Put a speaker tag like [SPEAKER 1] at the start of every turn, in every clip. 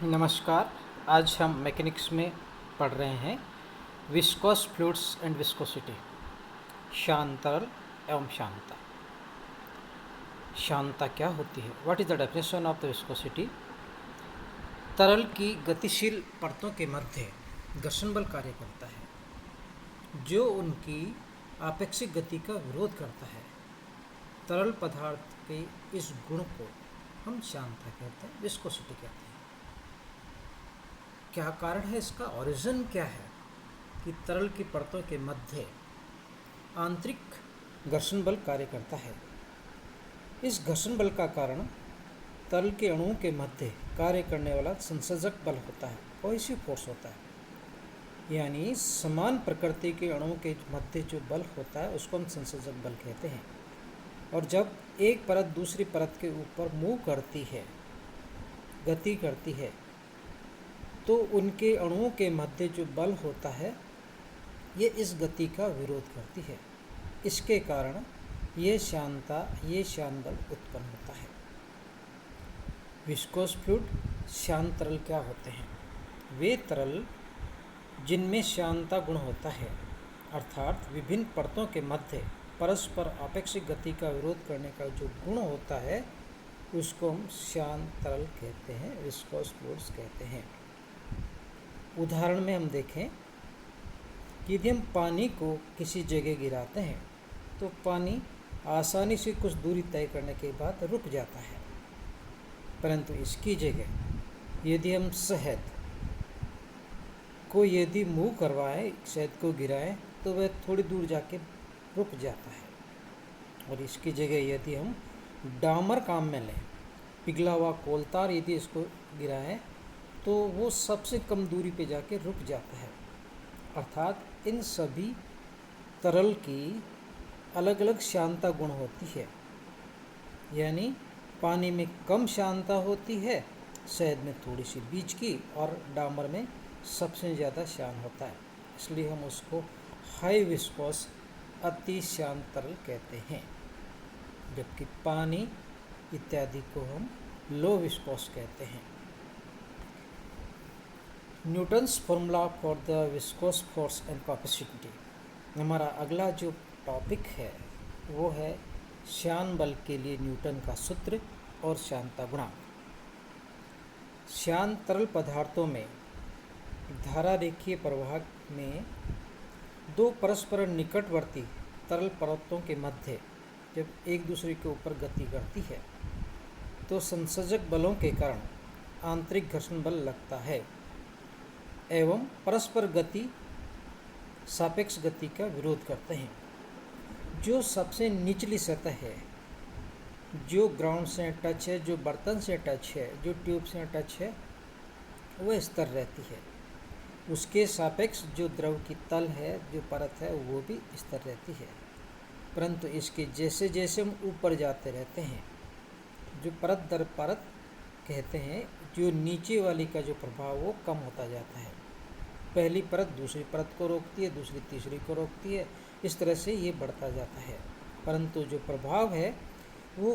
[SPEAKER 1] नमस्कार। आज हम मैकेनिक्स में पढ़ रहे हैं विस्कोस फ्लूइड्स एंड विस्कोसिटी, शांत तरल एवं शांता। शांता क्या होती है? What is the definition of the viscosity? तरल की गतिशील परतों के मध्य घर्षण बल कार्य करता है जो उनकी आपेक्षिक गति का विरोध करता है। तरल पदार्थ के इस गुण को हम शांता कहते हैं, विस्कोसिटी कहते हैं। क्या कारण है इसका? ओरिजिन क्या है कि तरल की परतों के मध्य आंतरिक घर्षण बल कार्य करता है। इस घर्षण बल का कारण तरल के अणुओं के मध्य कार्य करने वाला संसर्जक बल होता है, कोहेसिव फोर्स होता है। यानी समान प्रकृति के अणुओं के मध्य जो बल होता है उसको हम संसर्जक बल कहते हैं। और जब एक परत दूसरी परत के ऊपर मूव करती है, गति करती है, तो उनके अणुओं के मध्य जो बल होता है ये इस गति का विरोध करती है। इसके कारण ये शांत बल उत्पन्न होता है। विस्कोस फ्लूइड शांत तरल क्या होते हैं? वे तरल जिनमें शांता गुण होता है, अर्थात विभिन्न परतों के मध्य परस्पर आपेक्षिक गति का विरोध करने का जो गुण होता है उसको हम शांत तरल कहते हैं, विस्कोस फ्लूइड्स कहते हैं। उदाहरण में हम देखें कि यदि हम पानी को किसी जगह गिराते हैं तो पानी आसानी से कुछ दूरी तय करने के बाद रुक जाता है, परंतु इसकी जगह यदि हम शहद को यदि मूव करवाएं, शहद को गिराएं, तो वह थोड़ी दूर जाके रुक जाता है। और इसकी जगह यदि हम डामर काम में लें, पिघला हुआ कोलतार यदि इसको गिराएं तो वो सबसे कम दूरी पे जाके रुक जाता है। अर्थात इन सभी तरल की अलग अलग शांता गुण होती है। यानी पानी में कम शांता होती है, शहद में थोड़ी सी बीच की, और डामर में सबसे ज़्यादा शांत होता है। इसलिए हम उसको हाई विस्कोस अति शांत तरल कहते हैं, जबकि पानी इत्यादि को हम लो विस्कोस कहते हैं। Newton's formula for the viscous force and capacity. हमारा अगला जो टॉपिक है वो है शांत बल के लिए न्यूटन का सूत्र और शांता गुणांक। शांत तरल पदार्थों में धारा रेखीय प्रवाह में दो परस्पर निकटवर्ती तरल परतों के मध्य जब एक दूसरे के ऊपर गति करती है तो संसर्जक बलों के कारण आंतरिक घर्षण बल लगता है एवं परस्पर गति सापेक्ष गति का विरोध करते हैं। जो सबसे निचली सतह है, जो ग्राउंड से टच है, जो बर्तन से टच है, जो ट्यूब से टच है, वह स्तर रहती है। उसके सापेक्ष जो द्रव की तल है, जो परत है, वो भी स्तर रहती है। परंतु इसके जैसे जैसे हम ऊपर जाते रहते हैं, जो परत दर परत कहते हैं, जो नीचे वाली का जो प्रभाव वो कम होता जाता है। पहली परत दूसरी परत को रोकती है, दूसरी तीसरी को रोकती है, इस तरह से ये बढ़ता जाता है। परंतु जो प्रभाव है वो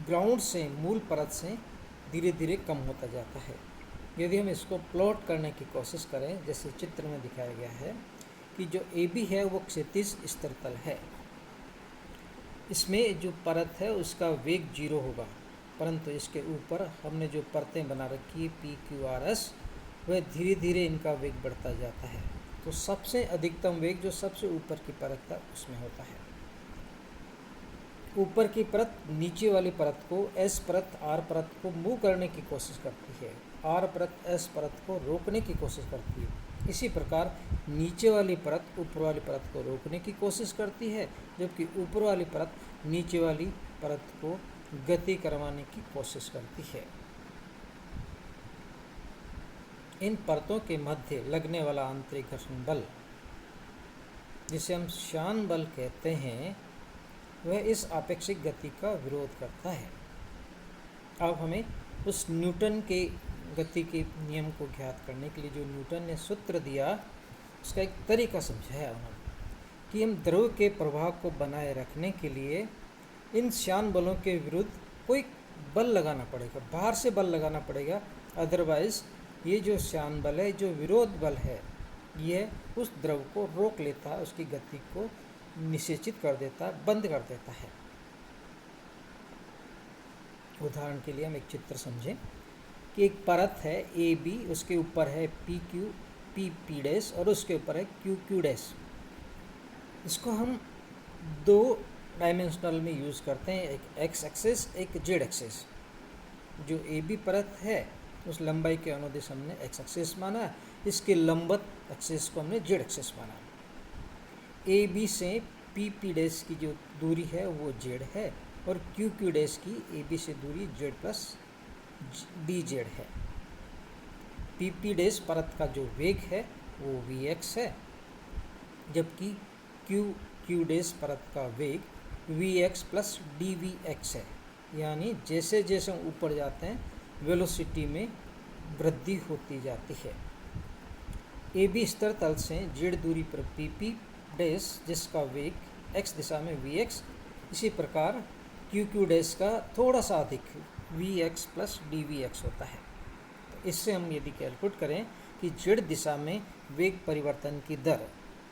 [SPEAKER 1] ग्राउंड से, मूल परत से धीरे धीरे कम होता जाता है। यदि हम इसको प्लॉट करने की कोशिश करें, जैसे चित्र में दिखाया गया है कि जो AB है वो क्षैतिज स्तर तल है, इसमें जो परत है उसका वेग 0 होगा, परंतु इसके ऊपर हमने जो परतें बना रखी है PQRS, वह धीरे धीरे इनका वेग बढ़ता जाता है। तो सबसे अधिकतम वेग जो सबसे ऊपर की परत था उसमें होता है। ऊपर की परत नीचे वाली परत को, S परत R परत को मूव करने की कोशिश करती है, R परत S परत को रोकने की कोशिश करती है। इसी प्रकार नीचे वाली परत ऊपर वाली परत को रोकने की कोशिश करती है, जबकि ऊपर वाली परत नीचे वाली परत को गति करवाने की कोशिश करती है। इन परतों के मध्य लगने वाला आंतरिक घर्षण बल, जिसे हम शांत बल कहते हैं, वह इस आपेक्षिक गति का विरोध करता है। अब हमें उस न्यूटन के गति के नियम को ज्ञात करने के लिए जो न्यूटन ने सूत्र दिया, उसका एक तरीका समझाया उन्होंने कि हम द्रव के प्रवाह को बनाए रखने के लिए इन शांत बलों के विरुद्ध कोई बल लगाना पड़ेगा, बाहर से बल लगाना पड़ेगा, अदरवाइज ये जो श्यान बल है, जो विरोध बल है, यह उस द्रव को रोक लेता है, उसकी गति को निषेचित कर देता है, बंद कर देता है। उदाहरण के लिए हम एक चित्र समझें कि एक परत है ए बी, उसके ऊपर है P Q P P dash और उसके ऊपर है क्यू क्यू डैश। इसको हम दो डायमेंशनल में यूज़ करते हैं, एक एक्स एक्सिस, एक जेड एक्सिस। जो ए बी परत है उस लंबाई के अनुदिश हमने एक्स एक्सिस माना, इसके लंबवत एक्सिस को हमने जेड एक्सिस माना। ए बी से पी पी डैश की जो दूरी है वो जेड है और क्यू क्यू डैश की ए बी से दूरी जेड प्लस डी जेड है। पी पी डैश परत का जो वेग है वो वी एक्स है, जबकि क्यू क्यू डैश परत का वेग V X plus D V X है। यानी जैसे जैसे हम ऊपर जाते हैं वेलोसिटी में वृद्धि होती जाती है। ए बी स्तर तल से जेड दूरी पर पी पी डैश जिसका वेग एक्स दिशा में वी एक्स, इसी प्रकार क्यू क्यू डैश का थोड़ा सा अधिक V X plus D V X होता है। तो इससे हम यदि कैलकुलेट करें कि जेड दिशा में वेग परिवर्तन की दर,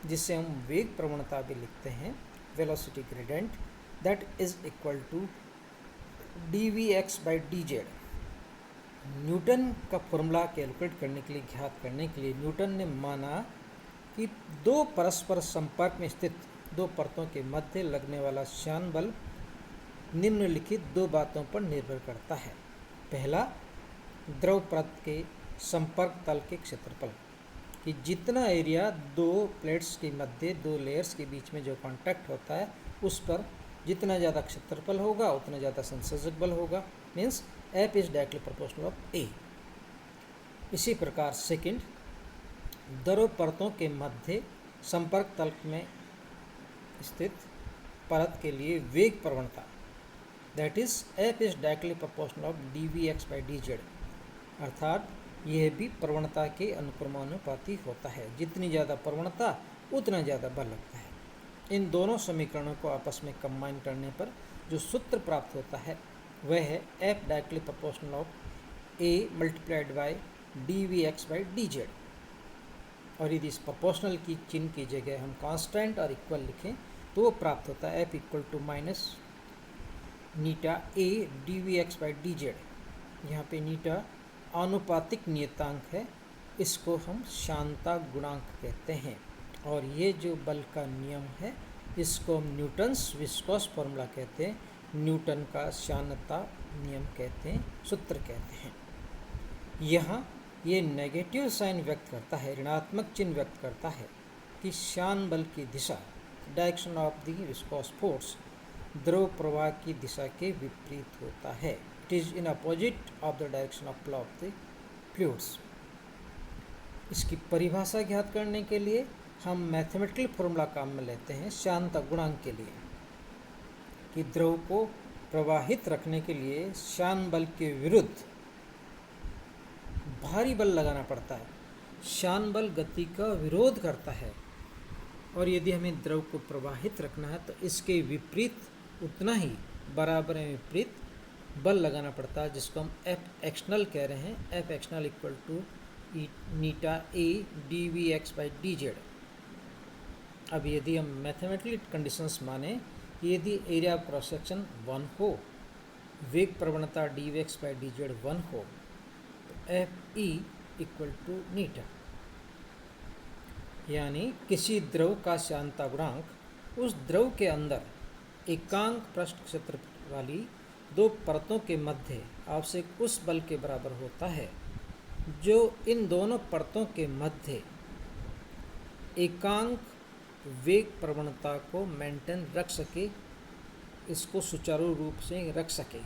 [SPEAKER 1] जिसे हम वेग प्रवणता भी लिखते हैं, velocity gradient, that is equal to D V X by D Z. Newton का फॉर्मूला कैलकुलेट करने के लिए, ज्ञात करने के लिए, न्यूटन ने माना कि दो परस्पर संपर्क में स्थित दो परतों के मध्य लगने वाला श्यान बल निम्नलिखित दो बातों पर निर्भर करता है। पहला, द्रव परत के संपर्क तल के क्षेत्रफल, कि जितना एरिया दो प्लेट्स के मध्य, दो लेयर्स के बीच में जो कांटेक्ट होता है उस पर जितना ज़्यादा क्षेत्रफल होगा उतना ज़्यादा संसर्जक बल होगा, means F is directly proportional of A. इसी प्रकार सेकंड, दो परतों के मध्य संपर्क तल में स्थित परत के लिए वेग प्रवणता, that is F is directly proportional of D V X by D Z, अर्थात यह भी प्रवणता के अनुक्रमानुपाती होता है। जितनी ज़्यादा प्रवणता उतना ज़्यादा बल लगता है। इन दोनों समीकरणों को आपस में कंबाइन करने पर जो सूत्र प्राप्त होता है वह है F directly proportional of A multiplied by D V X by D Z. और यदि इस प्रोपोर्शनल की चिन्ह की जगह हम कांस्टेंट और इक्वल लिखें तो वो प्राप्त होता है F equal to minus eta A D V X by D Z. यहाँ पे नीटा आनुपातिक नियतांक है, इसको हम श्यानता गुणांक कहते हैं। और ये जो बल का नियम है इसको हम न्यूटन्स विस्कोस फॉर्मूला कहते हैं, न्यूटन का श्यानता नियम कहते हैं, सूत्र कहते हैं। यहाँ ये नेगेटिव साइन व्यक्त करता है, ऋणात्मक चिन्ह व्यक्त करता है कि श्यान बल की दिशा, direction of the viscous force, द्रव प्रवाह की दिशा के विपरीत होता है। It is in opposite of the direction of flow of the fluids. इसकी परिभाषा ज्ञात करने के लिए हम मैथमेटिकल फॉर्मूला काम में लेते हैं श्यानता गुणांक के लिए, कि द्रव को प्रवाहित रखने के लिए श्यान बल के विरुद्ध भारी बल लगाना पड़ता है। श्यान बल गति का विरोध करता है और यदि हमें द्रव को प्रवाहित रखना है तो इसके विपरीत उतना ही बराबर में विपरीत बल लगाना पड़ता है, जिसको हम एफ एक्सटर्नल कह रहे हैं। F external equal to eta A D V X by D Z. अब यदि हम मैथमेटिकल कंडीशंस माने, यदि एरिया ऑफ क्रॉस सेक्शन 1 हो, वेग प्रवणता D V X by D Z 1 हो, तो F E equal to eta, यानी किसी द्रव का श्यानता गुणांक उस द्रव के अंदर एकांक पृष्ठ क्षेत्र वाली दो परतों के मध्य आवश्यक उस बल के बराबर होता है जो इन दोनों परतों के मध्य एकांक वेग प्रवणता को मेंटेन रख सके, इसको सुचारू रूप से रख सके।